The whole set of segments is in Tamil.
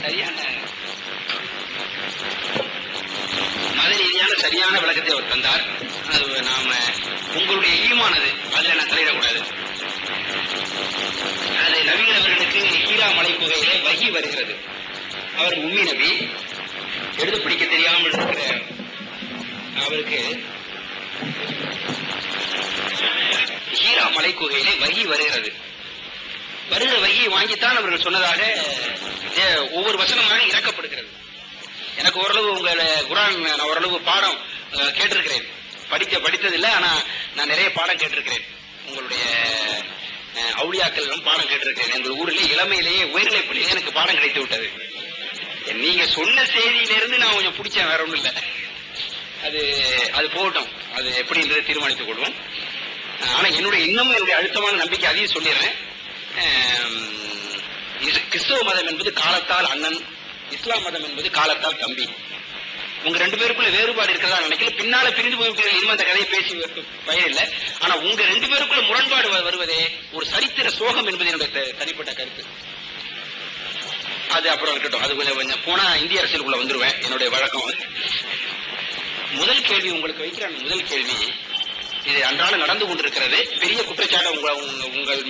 சரியான மத ரீதியான சரியான விளக்கத்தை அவர் தந்தார். அது நாம உங்களுடைய ஈமானது, அதுல நான் தலையிடக்கூடாது. அது நபிகள் அவர்களுக்கு ஹீரா மலைக்குகையிலே வகி வருகிறது. அவர் உம்மி நபி, எழுத பிடிக்க தெரியாமல் இருக்கிற அவருக்கு ஹீரா மலைக்குகையிலே வகி வருகிறது. வருகிற வகியை வாங்கித்தான் அவர்கள் சொன்னதாக ஒவ்வொரு வசனமாக இறக்கப்படுகிறது. எனக்கு ஓரளவு உங்களை குர்ஆன் நான் ஓரளவு பாடம் கேட்டிருக்கிறேன். படித்ததில்லை, ஆனா நான் நிறைய பாடம் கேட்டிருக்கிறேன். உங்களுடைய அவுளியாக்கள் பாடம் கேட்டிருக்கிறேன். எங்கள் ஊரில் இளமையிலேயே உயர்நிலை பள்ளியிலே எனக்கு பாடம் கிடைத்து விட்டது. நீங்க சொன்ன செய்தியிலிருந்து நான் கொஞ்சம் பிடிச்சேன், வேற ஒண்ணும் இல்லை. அது போகட்டும், அது எப்படின்றதை தீர்மானித்துக் கொள்வோம். ஆனா என்னுடைய அழுத்தமான நம்பிக்கை அதையும் சொல்லிடுறேன். கிறிஸ்தவ மதம் என்பது காலத்தால் அண்ணன், இஸ்லாம் மதம் என்பது காலத்தால் தம்பி. உங்க ரெண்டு பேருக்குள்ள வேறுபாடு இருக்கிறதா நினைக்கல. பின்னால பிரிந்து போய்விட்டீர்கள், இனிமே அந்த கதையை பேசி பயன் இல்லை. ஆனா உங்க ரெண்டு பேருக்குள்ள முரண்பாடு வருவதே ஒரு சரித்திர சோகம் என்பது என்னுடைய தனிப்பட்ட கருத்து. அது அப்புறம் இருக்கட்டும், அது கொஞ்சம் போனா இந்திய அரசியலுக்குள்ள வந்துருவேன். என்னுடைய வழக்கம். முதல் கேள்வி உங்களுக்கு வைக்கிற முதல் கேள்வி, இது அன்றாடம் நடந்து கொண்டிருக்கிறது. பெரிய குற்றச்சாட்டு உங்கள்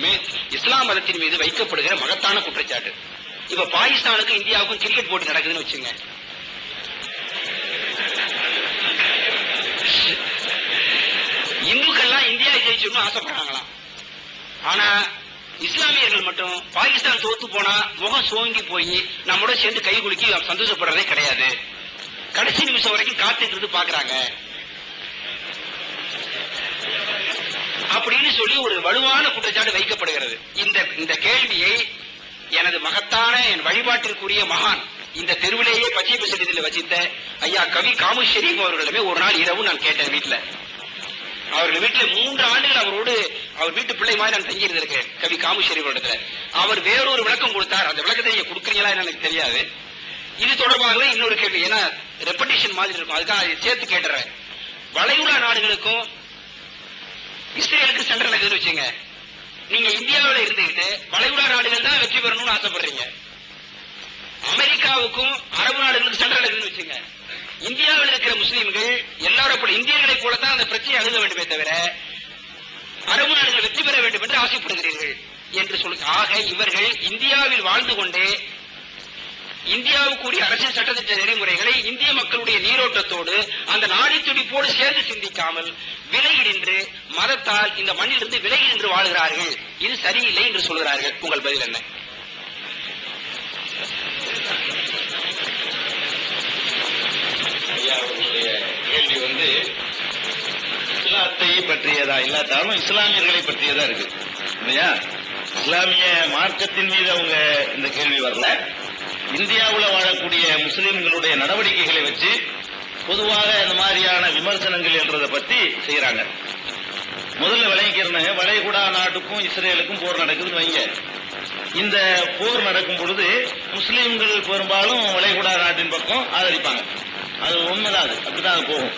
இஸ்லாம் மதத்தின் மீது வைக்கப்படுகிற மகத்தான குற்றச்சாட்டு. இப்ப பாகிஸ்தானுக்கும் இந்தியாவுக்கும் கிரிக்கெட் போட்டி நடக்குதுன்னு வச்சுங்க. இந்துக்கள்லாம் இந்தியா ஜெயிச்சுன்னு ஆசைப்படுறாங்களாம். ஆனா இஸ்லாமியர்கள் மட்டும் பாகிஸ்தான் தோத்து போனா முகம் சோங்கி போய் நம்மோட சேர்ந்து கை குலுக்கி சந்தோஷப்படுறதே கிடையாது. கடைசி நிமிஷம் வரைக்கும் காத்துக்கிறது பாக்குறாங்க அப்படின்னு சொல்லி ஒரு வலுவான குற்றச்சாட்டு வைக்கப்படுகிறது. இந்த கேள்வியை எனது மகத்தான என் வழிபாட்டிற்குரிய மகான், இந்த தெருவிலேயே பச்சை பசடியில் வச்சித்த ஐயா கவி காமு ஷெரீப் அவர்களிடமே ஒரு நாள் இரவு நான் கேட்டேன். அவர்கள் வீட்டில் 3 ஆண்டுகள் அவர் வீட்டு பிள்ளை மாதிரி நான் தங்கி இருந்திருக்கேன் கவி காமு ஷெரீப் இடத்துல. அவர் வேறொரு விளக்கம் கொடுத்தார். அந்த விளக்கத்தை நீங்க கொடுக்குறீங்களா எனக்கு தெரியாது. இது தொடர்பாகவே இன்னொரு கேள்வி, ஏன்னா ரெப்படிஷன் மாதிரி இருக்கும், அதுக்காக சேர்த்து கேட்டுறேன். வளைகுடா நாடுகளுக்கும் இஸ்ரேலுக்கு சண்டை நடக்குதுன்னு வச்சுங்க. நீங்க இந்தியாவில் இருந்துகிட்டு வளைகுடா நாடுகள் தான் வெற்றி பெறணும்னு ஆசைப்படுறீங்க. அமெரிக்காவுக்கும் அரபு நாடுகளுக்கு சண்டை நடக்குதுன்னு வச்சுங்க. இந்தியாவில் இருக்கிற முஸ்லீம்கள் எல்லாரும் இந்தியர்களை போலத்தான் அந்த பிரச்சனையை அணுக வேண்டுமே தவிர அரபு நாடுகள் வெற்றி பெற வேண்டும் என்று ஆசைப்படுகிறீர்கள் என்று சொல்லுங்க. ஆக இவர்கள் இந்தியாவில் வாழ்ந்து கொண்டே இந்தியாவுக்குரிய அரசியல் சட்டத்திட்ட நெறிமுறைகளை இந்திய மக்களுடைய நீரோட்டத்தோடு அந்த நாடி துடிப்போடு சேர்ந்து சிந்திக்காமல் விலகி நின்று மதத்தால் இந்த மண்ணிலிருந்து விலகி நின்று வாழ்கிறார்கள். இது சரியில்லை என்று சொல்கிறார்கள். உங்கள் பதில் என்ன? கேள்வி இஸ்லாத்தை பற்றியதா இல்லாட்டாலும் இஸ்லாமியர்களை பற்றியதா இருக்கு இல்லையா? இஸ்லாமிய மார்க்கத்தின் மீது அவங்க இந்த கேள்வி வரல. இந்தியாவில் வாழக்கூடிய முஸ்லிம்களுடைய நடவடிக்கைகளை வச்சு பொதுவாக இந்த மாதிரியான விமர்சனங்கள் என்றதை பத்தி செய்யறாங்க. முதல்ல விளங்கிக்கிறேன், வளைகுடா நாட்டுக்கும் இஸ்ரேலுக்கும் போர் நடக்குதுன்னு வைங்க. இந்த போர் நடக்கும் பொழுது முஸ்லிம்கள் பெரும்பாலும் வளைகுடா நாட்டின் பக்கம் ஆதரிப்பாங்க. அது உண்மைதான், அது அப்படிதான் அது போகும்.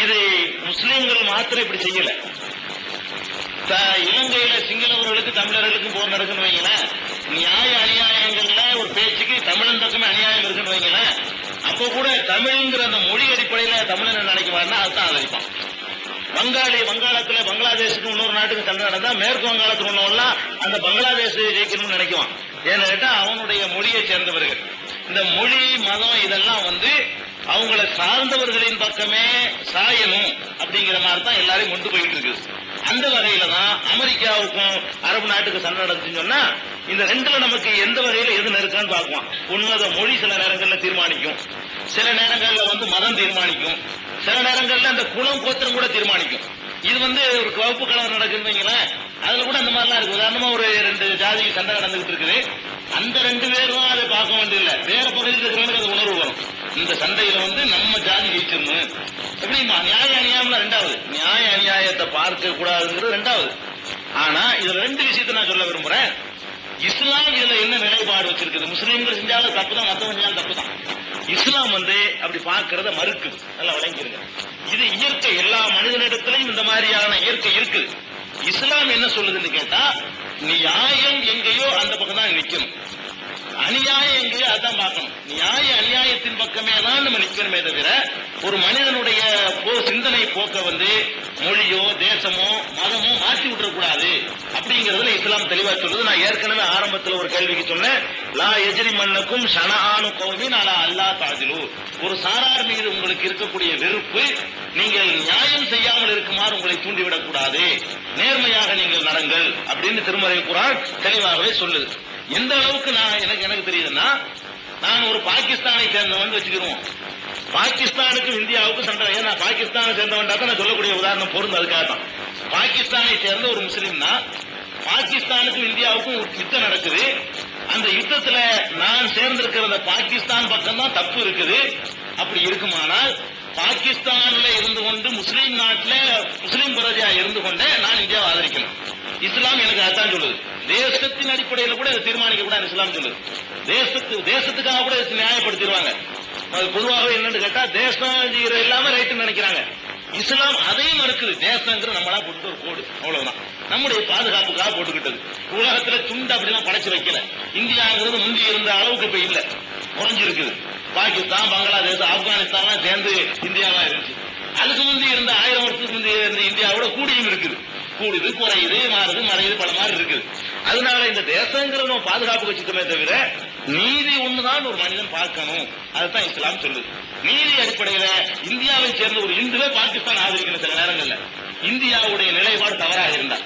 இது முஸ்லிம்கள் மாத்திரம் இப்படி செய்யல. இலங்கையில சிங்களவர்களுக்கு தமிழர்களுக்கும் போர் நடக்குன்னு வைங்களேன், நியாய அநியாயங்கள்ல ஒரு பேச்சுக்கு தமிழன் பக்கமே அநியாயம் இருக்குன்னு வைங்களேன், அப்போ கூட தமிழ்ங்கிற அந்த மொழி அடிப்படையில தமிழன் நினைக்குவாருன்னா அதுதான் ஆதரிப்பான். வங்காளத்துல பங்களாதேஷுக்கு இன்னொரு நாட்டுக்கு சண்டை நடந்தா மேற்கு வங்காளத்துக்கு உள்ளவெல்லாம் அந்த பங்களாதேஷ் ஜெயிக்கணும்னு நினைக்குவான். ஏன்னு கேட்டா அவனுடைய மொழியை சேர்ந்தவர்கள். இந்த மொழி மதம் இதெல்லாம் அவங்கள சார்ந்தவர்களின் பக்கமே சாயணும் அப்படிங்கிற மாதிரி தான் எல்லாரையும் கொண்டு போயிட்டு இருக்குது. அந்த வகையில தான் அமெரிக்காவுக்கும் அரபு நாட்டுக்கு சண்டை நடந்துச்சுன்னு சொன்னா இந்த ரெண்டுல நமக்கு எந்த வகையில எது நெருக்கான்னு பார்க்குவான். உண்மத மொழி சில நேரங்கள்ல தீர்மானிக்கும், சில நேரங்கள்ல மதம் தீர்மானிக்கும், சில நேரங்கள்ல அந்த குலம் கோத்திரம் கூட தீர்மானிக்கும். இது ஒரு வகுப்பு கலவரம் நடக்குதுங்களா, அதுல கூட அந்த மாதிரிலாம் இருக்கு. உதாரணமா ஒரு 2 ஜாதிக்கு சண்டை நடந்துகிட்டு இருக்குது. அந்த 2 பேரும் அதை பார்க்க வேண்டியதில்லை, வேற பகுதியில் இருக்கிறவங்களுக்கு அது உணர்வு வரும். இந்த சண்டையில நம்ம ஜாதி ஜெயிச்சிடணும் எப்படிமா நியாய அநியாயம் ரெண்டாவது, நியாய அநியாயத்தை பார்க்க கூடாதுங்கிறது ரெண்டாவது. ஆனா இதுல 2 விஷயத்தை நான் சொல்ல விரும்புறேன். இஸ்லாம் இதுல என்ன நிலைப்பாடு வச்சிருக்குது? முஸ்லீம்கள் செஞ்சாலும் தப்பு தான், மத்தவங்க செஞ்சாலும் தப்பு தான். இஸ்லாம் அப்படி பார்க்கறத மறுக்குது. நல்லா விளங்கிருங்க. இது இயற்கை, எல்லா மனிதனிடத்திலையும் இந்த மாதிரியான இயற்கை இருக்குது. இஸ்லாம் என்ன சொல்லுதுன்னு கேட்டா, நியாயம் எங்கேயோ அந்த பக்கம் தான் நிக்கணும், அநியாயம் எங்கேயோ அதான் பார்க்கணும். நியாய அநியாயத்தின் பக்கமே தான் நம்ம நிற்கணுமே தவிர ஒரு மனிதனுடைய சிந்தனை போக்க மொழியோ தேசமோ மதமோ மாற்றி விட்டுறக்கூடாது அப்படிங்கறதுல இஸ்லாம் தெளிவா சொல்லுது. நான் ஏற்கனவே ஆரம்பத்தில் ஒரு கேள்விக்கு சொன்னேன், லா எஜ்ரி மன்னக்கும் ஷனஆனு கௌமின் அலா அல்லா தஅதிலு, ஒரு சாரார் மீது உங்களுக்கு இருக்கக்கூடிய வெறுப்பு நீங்கள் நியாயம் செய்யாமல் இருக்குமாறு உங்களை தூண்டிவிடக் கூடாது, நேர்மையாக நீங்கள் நடங்கள் அப்படின்னு திருமறை குர்ஆன் தெளிவாகவே சொல்லுது. எந்த அளவுக்கு எனக்கு தெரியுதுன்னா, நான் ஒரு பாகிஸ்தானை சேர்ந்தவன் வச்சுக்கிறோம், பாகிஸ்தானுக்கும் இந்தியாவுக்கும் சண்டை. ஏன்னா பாகிஸ்தானை சேர்ந்தவன்டா தான் நான் சொல்லக்கூடிய உதாரணம் பொருள் அதுக்காக தான். பாகிஸ்தானை சேர்ந்த ஒரு முஸ்லீம்னா பாகிஸ்தானுக்கும் இந்தியாவுக்கும் யுத்தம் நடக்குது. அந்த யுத்தத்துல நான் சேர்ந்திருக்கிற பாகிஸ்தான் பக்கம் தான் தப்பு இருக்குது. அப்படி இருக்குமானால் பாகிஸ்தான்ல இருந்து கொண்டு முஸ்லீம் நாட்டில் முஸ்லீம் பிரஜையா இருந்து கொண்டே நான் இந்தியாவை ஆதரிக்கணும். இஸ்லாம் எனக்கு அதான் சொல்லுது. தேசத்தின் அடிப்படையில் கூட இதை தீர்மானிக்க கூட இஸ்லாம் சொல்லுது. தேசத்துக்காக கூட நியாயப்படுத்திடுவாங்க. பொதுவாக என்னன்னு கேட்டா தேசம் எல்லாமே ரைட்டு நினைக்கிறாங்க. இஸ்லாம் அதையும் மறுக்குது. தேசங்கிற நம்மளா போட்டு ஒரு கோடு, அவ்வளவுதான். நம்முடைய பாதுகாப்புக்காக போட்டுக்கிட்டது. உலகத்துல துண்டு அப்படிலாம் படைச்சு வைக்கல. இந்தியாங்கிறது முந்தி இருந்த அளவுக்கு இப்ப இல்ல, குறைஞ்சிருக்குது. பாகிஸ்தான், பங்களாதேஷ், ஆப்கானிஸ்தான் சேர்ந்து இந்தியாவா இருந்துச்சு. அதுக்கு முந்தி இருந்த 1000 வருஷத்துக்கு முந்தைய இருந்த இந்தியாவோட கூடியும் இருக்குது. கூடுது, குறையுது, மாறுது, மறையுது, பல மாதிரி இருக்குது. அதனால இந்த தேசங்கிறத நம்ம பாதுகாப்பு வச்சுக்கமே தவிர நீதி ஒண்ணுதான் ஒரு மனிதன் பார்க்கணும். அதுதான் இஸ்லாம் சொல்லுது. நீதி அடிப்படையில இந்தியாவை சேர்ந்த ஒரு இந்துவே பாகிஸ்தான் ஆதரிக்கணும். சில நேரங்கள்ல இந்தியாவுடைய நிலைப்பாடு தவறாக இருந்தார்,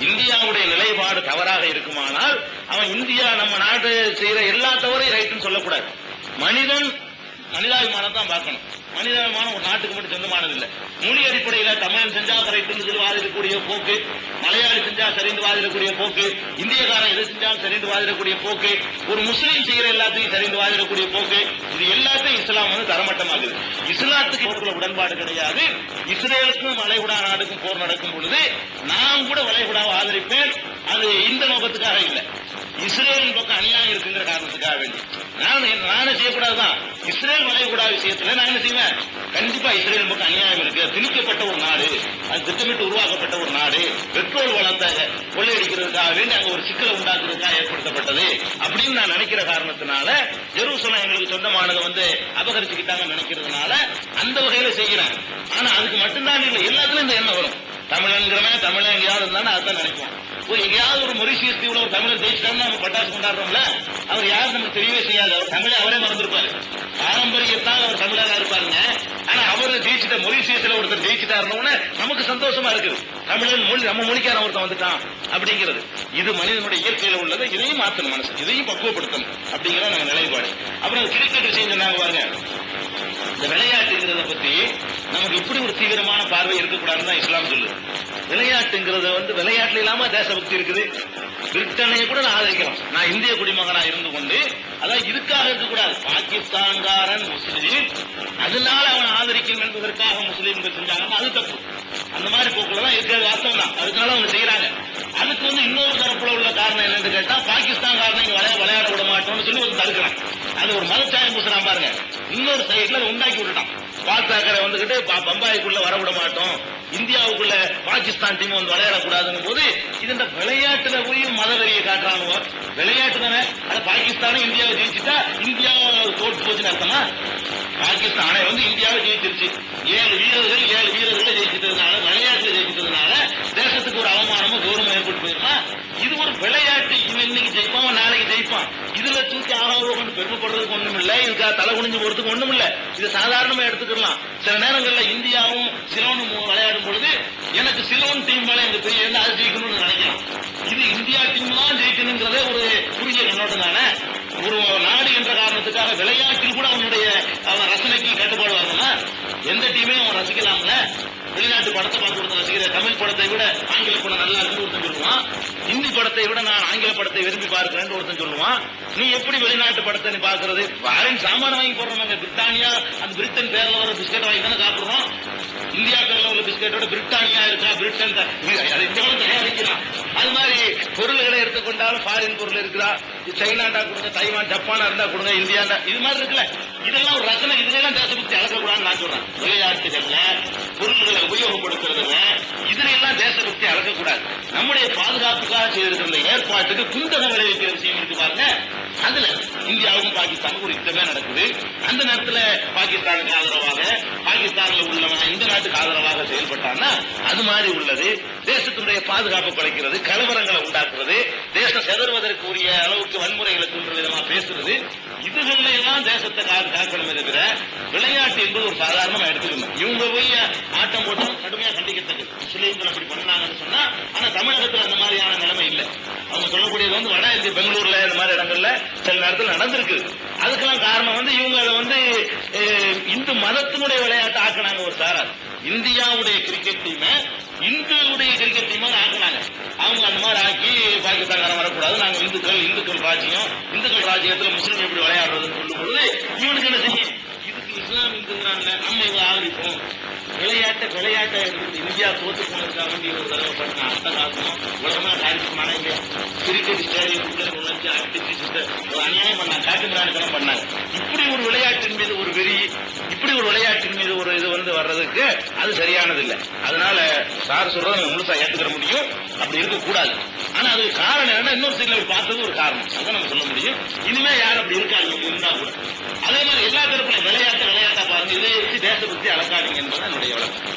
இந்தியாவுடைய நிலைப்பாடு தவறாக இருக்குமானால் அவன் இந்தியா நம்ம நாடு செய்யற எல்லா தவறையும் ரைட்டுன்னு சொல்லக்கூடாது. மனிதன் மனிதாபிமானம் தான் பார்க்கணும். மனிதாபிமானம் ஒரு நாட்டுக்கு மட்டும் சொந்தமானது இல்லை. மொழி அடிப்படையில தமிழன் செஞ்சா கரைட்டு சொல்லி வாதிடக்கூடிய போக்கு, மலையாளி செஞ்சா சரிந்து வாதிடக்கூடிய போக்கு, இந்தியக்காரன் எது செஞ்சாலும் சரிந்து வாதிடக்கூடிய போக்கு, ஒரு முஸ்லீம் செய்யற எல்லாத்தையும் சரிந்து வாதிடக்கூடிய போக்கு, இது எல்லாத்தையும் இஸ்லாம் தரமட்டமாகுது. இஸ்லாத்துக்கு போக்குல உடன்பாடு கிடையாது. இஸ்ரேலுக்கும் வளைகுடா நாடுக்கும் போர் நடக்கும் பொழுது நான் கூட வளைகுடாவை ஆதரிப்பேன். அது இந்த நோக்கத்துக்காக இல்லை, இஸ்ரேலின் பக்கம் அநியாயம் இருக்குங்கிற காரணத்துக்காக வேண்டி. நானே செய்யக்கூடாதுதான். இஸ்ரேல் வளைகுடா விஷயத்துல நான் என்ன செய்வேன், கண்டிப்பா இஸ்ரேல் பக்கம் அநியாயம் இருக்கு. திணிக்கப்பட்ட ஒரு நாடு, அது திட்டமிட்டு உருவாக்கப்பட்ட ஒரு நாடு, பெட்ரோல் வளத்தை கொள்ளையடிக்கிறதுக்காக வேண்டி அங்க ஒரு சிக்கலை உண்டாக்குறதுக்காக ஏற்படுத்தப்பட்டது அப்படின்னு நான் நினைக்கிற காரணத்தினால ஜெருசலம் எங்களுக்கு சொந்தமானதை அபகரிச்சுக்கிட்டாங்கன்னு நினைக்கிறதுனால அந்த வகையில செய்கிறேன். ஆனா அதுக்கு மட்டும்தான் இல்லை, எல்லாத்துலயும் இந்த எண்ணம் வரும். தமிழங்கிறவன் தமிழன் எங்கேயாவது இருந்தாலும் அதான் நினைப்போம். எங்கேயாவது ஒரு மொரிஷியஸ் தீவுல ஒரு தமிழர் ஜெயிச்சிட்டாருன்னா நம்ம பட்டாசு கொண்டாடுறோம்ல, அவர் யாரும் நமக்கு தெரியவே செய்யாது. அவர் தமிழை அவரே மறந்துருப்பாரு. பாரம்பரியத்தான் அவர் தமிழராக இருப்பாருங்க. ஆனா அவர் ஜெயிச்சிட்ட மொரிஷியஸ்ல ஒருத்தர் ஜெயிச்சிட்டாருன்னு நமக்கு சந்தோஷமா இருக்குது. தமிழன் மொழி நம்ம மொழிக்காரன் ஒருத்தன் வந்துட்டான் அப்படிங்கிறது. இது மனிதனுடைய இயற்கையில உள்ளதை இதையும் மாற்றணும், மனசு இதையும் பக்குவப்படுத்தணும் அப்படிங்கிற நம்ம நிலைப்பாடு. அப்புறம் கிரிக்கெட் விஷயம் சொன்னாங்க பாருங்க. இந்த விளையாட்டுங்கிறத பத்தி நமக்கு இப்படி ஒரு தீவிரமான பார்வை இருக்கக்கூடாதுன்னு தான் இஸ்லாம் சொல்லுது. விளையாட்டுங்கிறத விளையாட்டுல இல்லாம தேசபக்தி இருக்குது. பிரிட்டனை கூட நான் ஆதரிக்கலாம். நான் இந்திய குடிமகனா இருந்து கொண்டு அதான் இதுக்காக இருக்கக்கூடாது. பாகிஸ்தான்காரன் முஸ்லீம், அதனால அவன் ஆதரிக்கணும் என்பதற்காக முஸ்லீம்கள் செஞ்சாங்கன்னா அது தப்பு. அந்த மாதிரி போக்குல தான் இருக்கிறது, வாஸ்தவம் தான். அதுக்காக அவங்க செய்யறாங்க. அதுக்கு இன்னொரு தரப்புல உள்ள காரணம் என்னன்னு கேட்டா, பாகிஸ்தான்காரனை விளையாட விட மாட்டோம்னு சொல்லி ஒரு தடுக்கிறான். அது ஒரு மதச்சாயம் பூசுறான் பாருங்க. இன்னொரு சைட்ல உண்டாக்கி விட்டுட்டான். பால்தாக்கரை வந்துகிட்டு பம்பாய்க்குள்ள வர விட மாட்டோம், இந்தியாவுக்குள்ள பாகிஸ்தான் டீம் விளையாடக்கூடாதுன்னு போது இது இந்த விளையாட்டுல போய் மதவெறியை காட்டுறாங்க. விளையாட்டு தானே, அது பாகிஸ்தானும் இந்தியாவை ஜெயிச்சுட்டா இந்தியா தோற்று போச்சுன்னு அர்த்தமா? பாகிஸ்தானை இந்தியாவை ஜெயிச்சிருச்சு. 7 வீரர்களை ஜெயிச்சிட்டதுனால, விளையாட்டுல ஜெயிச்சிட்டதுனால தேசத்துக்கு ஒரு அவமானமும் கௌரவம் ஏற்பட்டு போயிருமா? இது ஒரு விளையாட்டு. இவன் இன்னைக்கு ஜெயிப்பான், நாளைக்கு ஜெயிப்பான். இதுல தூக்கி ஆகாவோ கொண்டு பெருமைப்படுறதுக்கு ஒண்ணும் இல்ல, இதுக்காக தலை குனிஞ்சு போறதுக்கு ஒண்ணும் இல்ல. இது சாதாரணமா எடுத்துக்கலாம். சில நேரங்கள்ல இந்தியாவும் சிலோனும் விளையாடும் பொழுது எனக்கு சிலோன் டீம் மேல எங்க பெரிய அது ஜெயிக்கணும்னு நினைக்கலாம். இது இந்தியா டீம் தான் ஜெயிக்கணுங்கிறதே ஒரு குறுகிய கண்ணோட்டம் தானே. ஒரு நாடு என்ற காரணத்துக்காக விளையாட்டில் கூட அவனுடைய ரசனைக்கு கட்டுப்பாடு வரணும்னா எந்த டீமையும் அவன் ரசிக்கலாம்ல. வெளிநாட்டு படத்தை பார்த்து ரசிக்கிற தமிழ் படத்தை விட ஆங்கில படம் நல்லா இருந்து ஒருத்தன் சொல்லுவான். இந்தி படத்தை விட நான் ஆங்கில படத்தை விரும்பி பார்க்கிறேன் ஒருத்தன் சொல்லுவான். நீ எப்படி வெளிநாட்டு படத்தை நீ பாக்குறது? வாரின் சாமான வாங்கி போடுறோம். பிரிட்டானியா அந்த பிரிட்டன் பேர்ல வர பிஸ்கட் வாங்கி தானே சாப்பிடுறோம். இந்தியா பேர்ல உள்ள பிஸ்கட்டோட பிரிட்டானியா இருக்கா, பிரிட்டன் தயாரிக்கலாம். அது மாதிரி பொருள்களை எடுத்துக்கொண்டாலும் ஃபாரின் பொருள் இருக்குதா, சைனாண்டா கொடுங்க, தைவான் ஜப்பானா இருந்தா கொடுங்க, இந்தியாண்டா இது மாதிரி இருக்குல்ல, இதெல்லாம் ஒரு ரசனை. இதுலாம் தேசபக்தி அளக்கக்கூடாதுன்னு நான் சொல்றேன். விளையாட்டுகள்ல பொருள்களை உபயோகப்படுத்துறதுல இதுல எல்லாம் தேசபக்தி அளக்கக்கூடாது. நம்முடைய பாதுகாப்புக்காக செய்திருக்கிற ஏற்பாட்டுக்கு குந்தகம் விளைவிக்கிற விஷயம் இருக்கு பாருங்க. அதுல இந்தியாவுக்கும் பாகிஸ்தானுக்கும் ஒரு யுத்தமே நடக்குது. அந்த நேரத்துல பாகிஸ்தானுக்கு ஆதரவாக, பாகிஸ்தான்ல உள்ளவன் இந்த நாட்டுக்கு ஆதரவாக செயல்பட்டான்னா அது மாதிரி உள்ளது. தேசத்தினுடைய பாதுகாப்பு குறைக்கிறது, கலவரங்களை உண்டாக்குறது, தேசம் செதறுவதற்கு உரிய அளவுக்கு வன்முறைகளை தூண்டுற விதமா பேசுறது, இதுகள்ல எல்லாம் தேசத்தை காக்கணுமே தவிர விளையாட்டு என்பது ஒரு சாதாரணமா எடுத்துக்கணும். இவங்க போய் ஆட்டம் போட்டம் கடுமையா கண்டிக்கத்தக்கது. முஸ்லீம்கள் அப்படி பண்ணாங்கன்னு சொன்னா, ஆனா தமிழகத்தில் அந்த மாதிரியான நிலைமை இல்லை. அவங்க சொல்லக்கூடியது வட இந்திய பெங்களூர்ல இந்த மாதிரி இடங்கள்ல சில நேரத்தில் நடந்திருக்கு. அதுக்கெல்லாம் காரணம் இவங்க அதை இந்து மதத்தினுடைய விளையாட்டு ஆக்கினாங்க. ஒரு சாரார் இந்தியாவுடைய கிரிக்கெட் டீமை இந்துவுடைய கிரிக்கெட் டீமா ஆக்கினாங்க. அவங்க அந்த மாதிரி ஆக்கி பாகிஸ்தான் வரக்கூடாது, நாங்க இந்துக்கள் ராஜ்யம், இந்துக்கள் ராஜ்யத்தில் முஸ்லீம் எப்படி விளையாடுறதுன்னு சொல்லும் பொழுது இவனுக்கு என்ன செய்யும், இதுக்கு இஸ்லாம் இந்துங்கிறாங்க, நம்ம இவங்க ஆதரிப்போம். விளையாட்டை இந்தியா தோத்து போனதுக்காக வேண்டிய ஒரு தடவை பண்ண அட்டகாசம் உலகமா காரியமான இல்லையா? கிரிக்கெட் ஸ்டேடியம் அடிச்சு அநியாயம் பண்ணாங்க, காட்டுமிராணித்தனம் பண்ணாங்க. இப்படி ஒரு விளையாட்டின் மீது ஒரு வெறி, இப்படி ஒரு விளையாட்டின் மீது ஒரு இது வர்றதுக்கு அது சரியானது இல்லை. அதனால சார் சொல்றதை முழுசா ஏற்றுக்கிற முடியும், அப்படி இருக்கக்கூடாது. ஆனா அதுக்கு காரணம் என்னன்னா, இன்னொரு சைட்ல பார்த்தது ஒரு காரணம், அதான் நம்ம சொல்ல முடியும். இனிமே யாரும் அப்படி இருக்காங்க இருந்தா கூட. அதே மாதிரி எல்லா தரப்புல விளையாட்டா பாருங்க, இதை வச்சு தேசபக்தி அளக்காதீங்க என்பது என்னுடைய வழக்கம்.